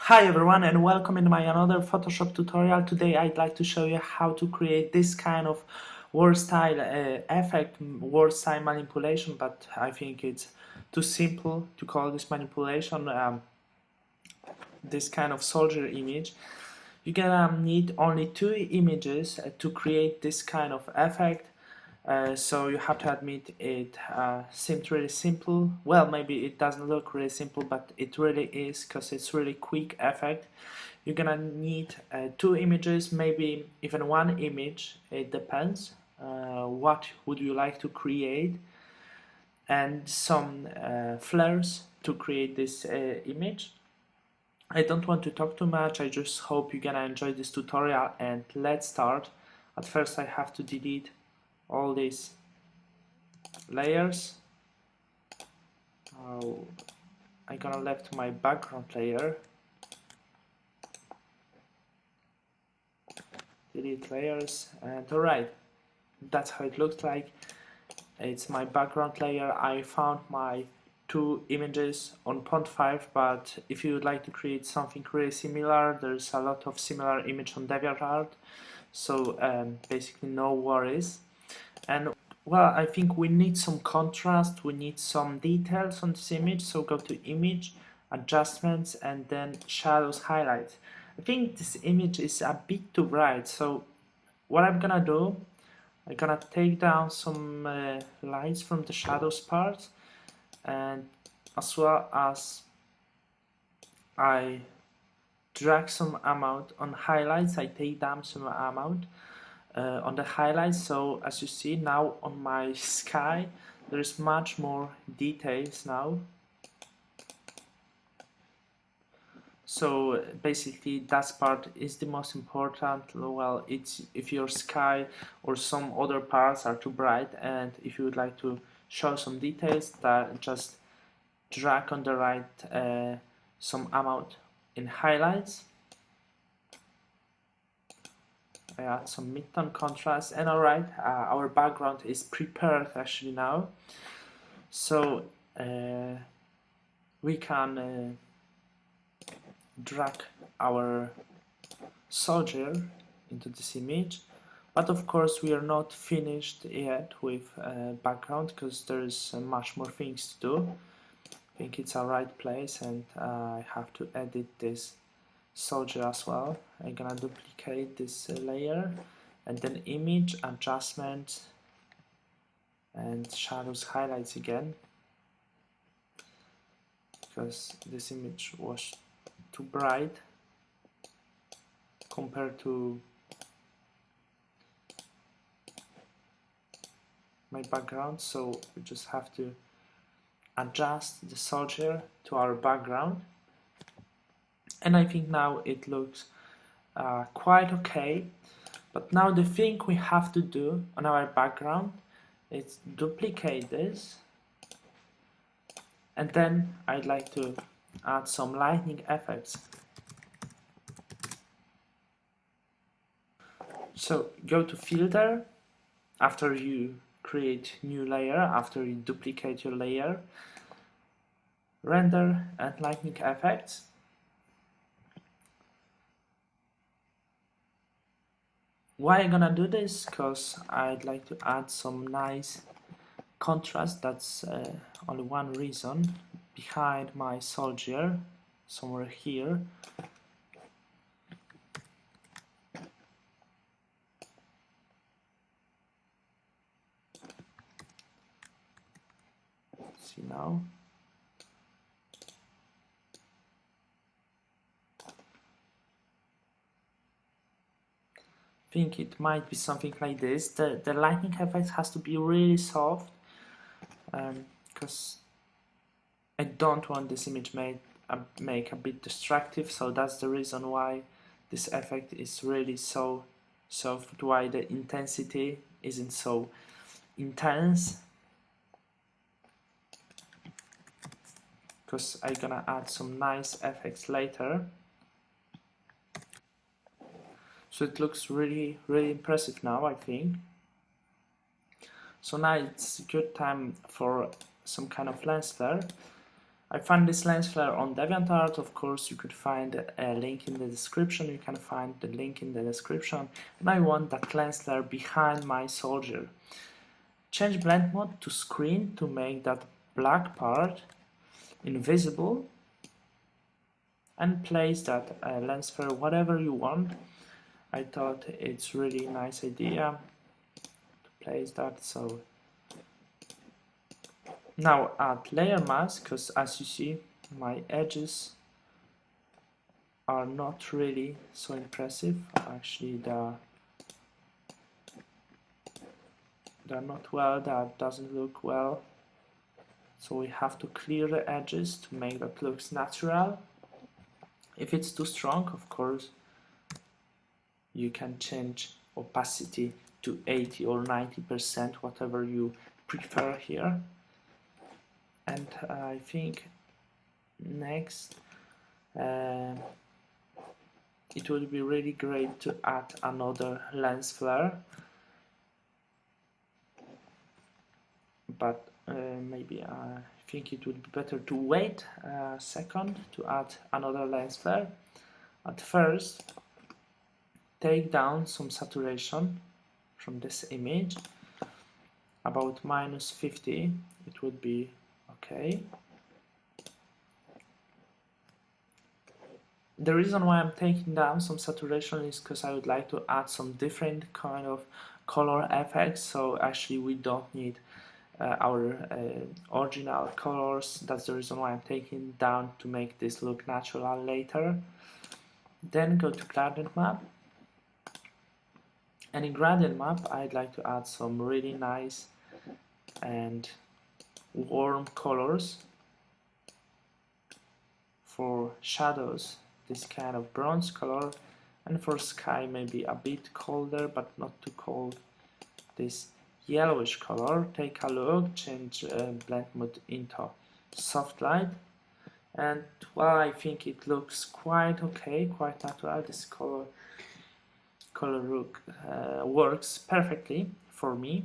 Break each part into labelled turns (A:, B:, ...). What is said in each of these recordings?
A: Hi everyone and welcome in my another Photoshop tutorial. Today I'd like to show you how to create this kind of word style effect, word style manipulation, but I think it's too simple to call this manipulation. This kind of soldier image. You're gonna need only two images to create this kind of effect. So you have to admit it seemed really simple. Well, maybe it doesn't look really simple, but it really is because it's really quick effect. You're gonna need two images, maybe even one image. It depends. What would you like to create, and some flares to create this image. I don't want to talk too much. I just hope you're gonna enjoy this tutorial, and let's start. At first I have to delete all these layers. I'm gonna left my background layer, delete layers, and alright, that's how it looks like. It's my background layer. I found my two images on Pond5, but if you would like to create something really similar, there's a lot of similar image on DeviantArt, so basically no worries. And well, I think we need some contrast, we need some details on this image, so go to image, adjustments, and then shadows, highlights. I think this image is a bit too bright, so what I'm gonna do, I'm gonna take down some lights from the shadows part, and as well as I drag some amount on highlights, I take down some amount on the highlights. So as you see now on my sky, there's much more details now. So basically that part is the most important. Well, it's if your sky or some other parts are too bright, and if you would like to show some details, that just drag on the right some amount in highlights. I add some midtone contrast, and alright, our background is prepared actually now, so we can drag our soldier into this image. But of course we are not finished yet with background, because there's much more things to do. I think it's a right place, and I have to edit this soldier as well. I'm gonna duplicate this layer, and then image, adjustment, and shadows, highlights again, because this image was too bright compared to my background, so we just have to adjust the soldier to our background, and I think now it looks quite okay. But now the thing we have to do on our background is duplicate this, and then I'd like to add some lightning effects. So go to filter after you create new layer, after you duplicate your layer, render and lightning effects. Why I'm gonna do this? Because I'd like to add some nice contrast. That's only one reason behind my soldier, somewhere here. See now. I think it might be something like this. The lightning effect has to be really soft, because I don't want this image make a bit destructive, so that's the reason why this effect is really so soft, why the intensity isn't so intense, because I'm gonna add some nice effects later. So it looks really impressive now, I think. So now it's a good time for some kind of lens flare. I found this lens flare on DeviantArt. Of course, you could find a link in the description. You can find the link in the description. And I want that lens flare behind my soldier. Change blend mode to screen to make that black part invisible, and place that lens flare whatever you want. I thought it's really nice idea to place that. So now add layer mask, because as you see my edges are not really so impressive. Actually they're not well, that doesn't look well. So we have to clear the edges to make that looks natural. If it's too strong, of course, you can change opacity to 80 or 90%, whatever you prefer here. And I think next it would be really great to add another lens flare, but maybe I think it would be better to wait a second to add another lens flare. At first, take down some saturation from this image, about -50, it would be okay. The reason why I'm taking down some saturation is because I would like to add some different kind of color effects, so actually we don't need our original colors. That's the reason why I'm taking down, to make this look natural later. Then go to gradient map, and in gradient map I'd like to add some really nice and warm colors. For shadows, this kind of bronze color, and for sky maybe a bit colder but not too cold, this yellowish color. Take a look, change blend mode into soft light, and well, I think it looks quite okay, quite natural. This color look works perfectly for me.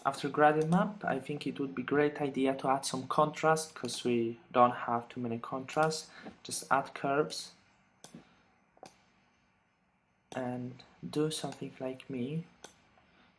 A: After gradient map, I think it would be a great idea to add some contrast, because we don't have too many contrasts. Just add curves and do something like me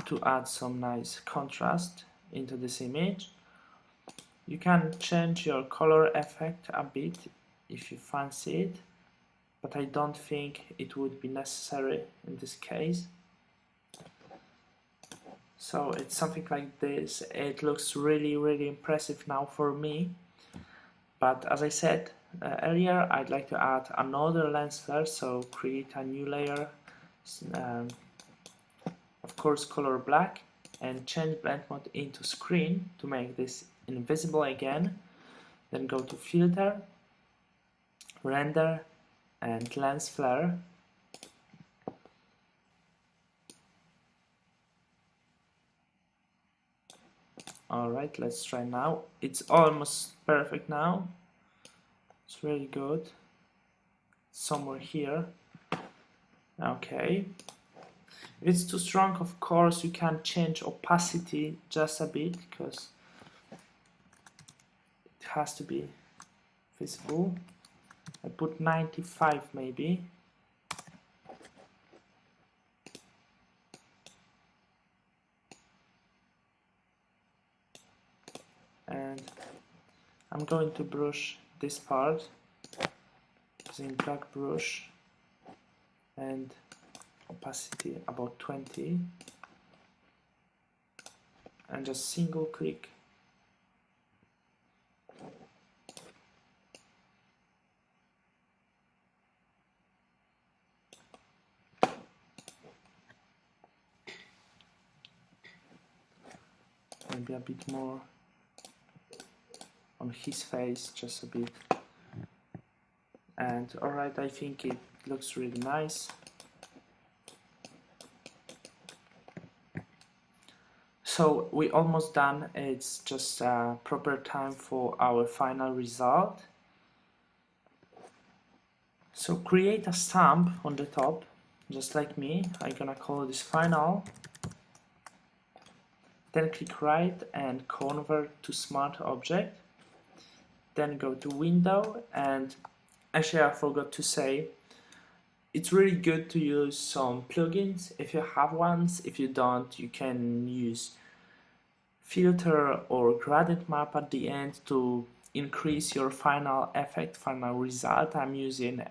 A: to add some nice contrast into this image. You can change your color effect a bit if you fancy it, but I don't think it would be necessary in this case. So it's something like this. It looks really impressive now for me, but as I said earlier, I'd like to add another lens flare, so create a new layer, of course color black, and change blend mode into screen to make this invisible again. Then go to filter, render, and lens flare. Alright, let's try now. It's almost perfect now. It's really good. Somewhere here. Okay. If it's too strong, of course, you can change opacity just a bit, because it has to be visible. I put 95 maybe. And I'm going to brush this part using black brush, and opacity about 20, and just single click. Maybe a bit more on his face, just a bit. And alright, I think it looks really nice. So we almost done. It's just proper time for our final result. So create a stamp on the top, just like me. I'm gonna call this final. Then click right and convert to smart object. then go to Window, and actually I forgot to say, it's really good to use some plugins if you have ones. If you don't, you can use filter or gradient map at the end to increase your final effect, final result. I'm using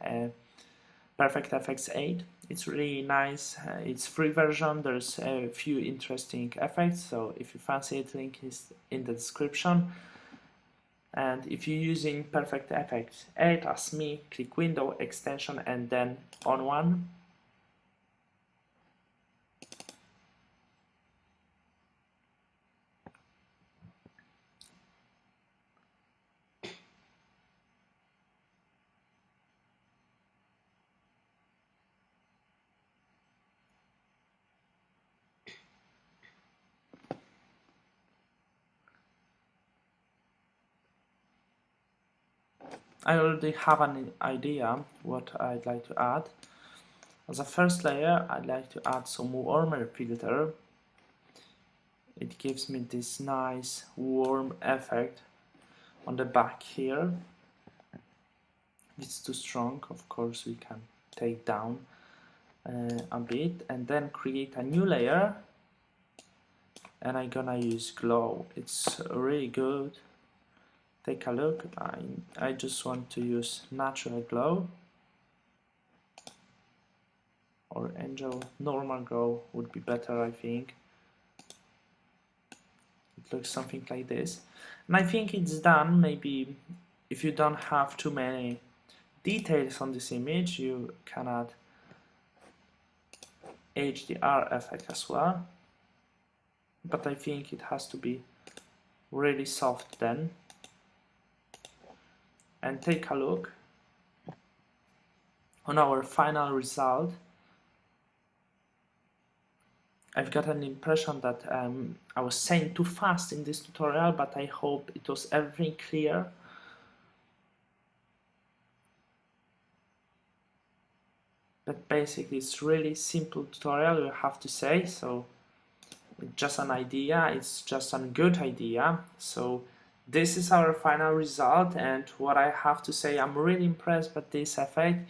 A: Perfect FX 8. It's really nice. It's free version. There's a few interesting effects, so if you fancy it, link is in the description. And if you're using Perfect FX 8 as me, click Window, Extension, and then on one. I already have an idea what I'd like to add. As a first layer, I'd like to add some warmer filter. It gives me this nice warm effect on the back here. If it's too strong, of course we can take down a bit, and then create a new layer, and I'm gonna use glow. It's really good. Take a look. I just want to use natural glow, or angel. Normal glow would be better, I think. It looks something like this, and I think it's done. Maybe if you don't have too many details on this image, you can add HDR effect as well, but I think it has to be really soft then. And take a look on our final result. I've got an impression that I was saying too fast in this tutorial, but I hope it was everything clear. But basically it's really simple tutorial, you have to say, so it's just an idea, it's just a good idea. So this is our final result, and what I have to say, I'm really impressed by this effect.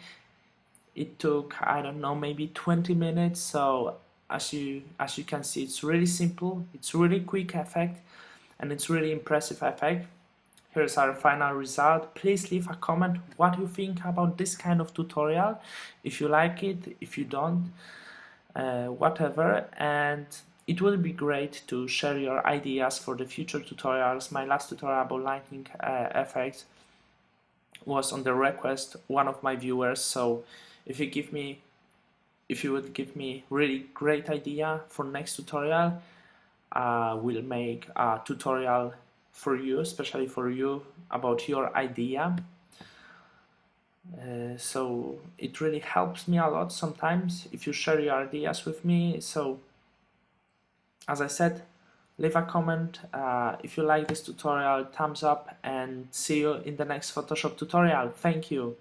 A: It took, I don't know, maybe 20 minutes, so as you can see, it's really simple, it's really quick effect, and it's really impressive effect. Here's our final result. Please leave a comment what you think about this kind of tutorial, if you like it, if you don't, whatever, and it would be great to share your ideas for the future tutorials. My last tutorial about lightning effects was on the request one of my viewers, so if you would give me really great idea for next tutorial, we'll make a tutorial for you, especially for you, about your idea. So it really helps me a lot sometimes if you share your ideas with me. So as I said, leave a comment if you like this tutorial, thumbs up, and see you in the next Photoshop tutorial. Thank you.